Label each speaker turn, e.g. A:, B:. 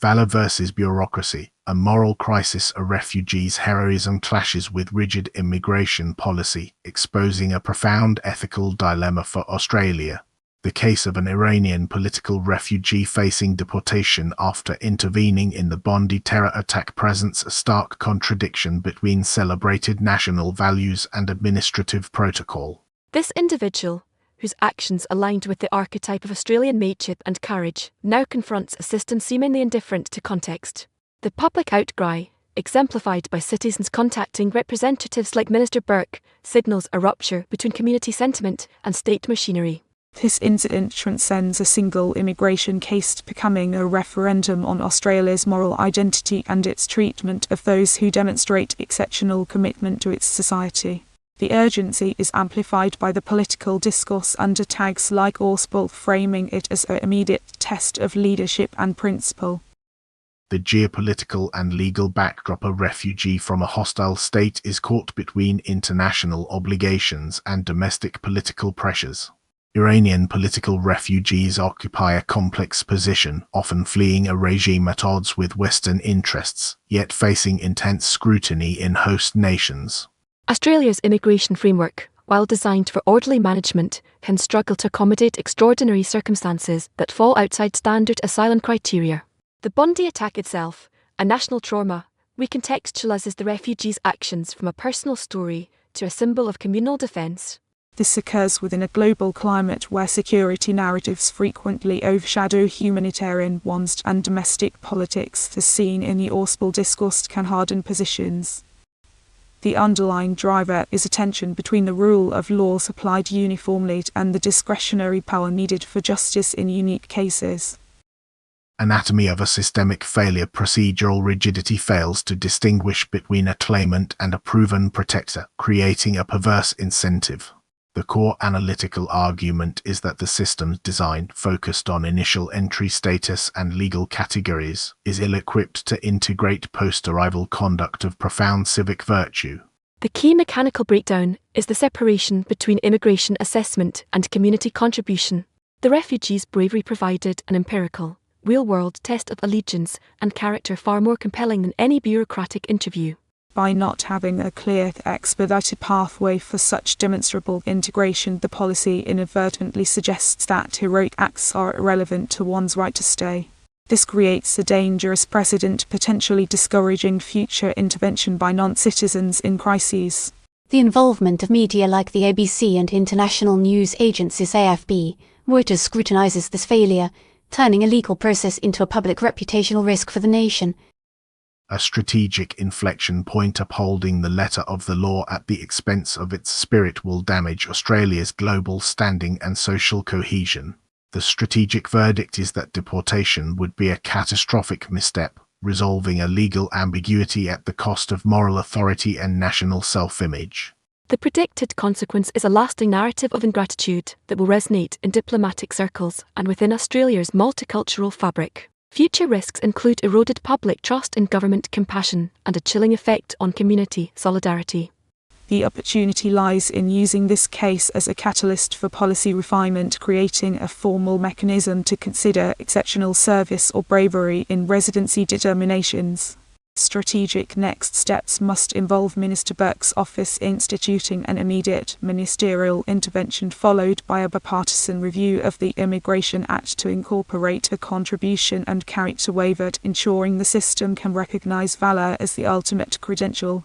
A: Valor versus Bureaucracy, a moral crisis. A refugee's heroism clashes with rigid immigration policy, exposing a profound ethical dilemma for Australia. The case of an Iranian political refugee facing deportation after intervening in the Bondi terror attack presents a stark contradiction between celebrated national values and administrative protocol.
B: This individual, whose actions aligned with the archetype of Australian mateship and courage, now confronts a system seemingly indifferent to context. The public outcry, exemplified by citizens contacting representatives like Minister Burke, signals a rupture between community sentiment and state machinery.
C: This incident transcends a single immigration case, becoming a referendum on Australia's moral identity and its treatment of those who demonstrate exceptional commitment to its society. The urgency is amplified by the political discourse under tags like Ausball, framing it as an immediate test of leadership and principle.
A: The geopolitical and legal backdrop. A refugee from a hostile state is caught between international obligations and domestic political pressures. Iranian political refugees occupy a complex position, often fleeing a regime at odds with Western interests, yet facing intense scrutiny in host nations.
B: Australia's immigration framework, while designed for orderly management, can struggle to accommodate extraordinary circumstances that fall outside standard asylum criteria. The Bondi attack itself, a national trauma, recontextualizes the refugee's actions from a personal story to a symbol of communal defence.
C: This occurs within a global climate where security narratives frequently overshadow humanitarian ones, and domestic politics, as seen in the Ausball discourse, can harden positions. The underlying driver is a tension between the rule of law applied uniformly and the discretionary power needed for justice in unique cases.
A: Anatomy of a systemic failure. Procedural rigidity fails to distinguish between a claimant and a proven protector, creating a perverse incentive. The core analytical argument is that the system's design, focused on initial entry status and legal categories, is ill-equipped to integrate post-arrival conduct of profound civic virtue.
B: The key mechanical breakdown is the separation between immigration assessment and community contribution. The refugee's bravery provided an empirical, real-world test of allegiance and character far more compelling than any bureaucratic interview.
C: By not having a clear, expedited pathway for such demonstrable integration, the policy inadvertently suggests that heroic acts are irrelevant to one's right to stay. This creates a dangerous precedent, potentially discouraging future intervention by non-citizens in crises.
D: The involvement of media like the ABC and international news agencies AFB, Reuters scrutinizes this failure, turning a legal process into a public reputational risk for the nation.
A: A strategic inflection point. Upholding the letter of the law at the expense of its spirit will damage Australia's global standing and social cohesion. The strategic verdict is that deportation would be a catastrophic misstep, resolving a legal ambiguity at the cost of moral authority and national self-image.
B: The predicted consequence is a lasting narrative of ingratitude that will resonate in diplomatic circles and within Australia's multicultural fabric. Future risks include eroded public trust in government compassion and a chilling effect on community solidarity.
C: The opportunity lies in using this case as a catalyst for policy refinement, creating a formal mechanism to consider exceptional service or bravery in residency determinations. Strategic next steps must involve Minister Burke's office instituting an immediate ministerial intervention followed by a bipartisan review of the Immigration Act to incorporate a contribution and character waiver, ensuring the system can recognise valor as the ultimate credential.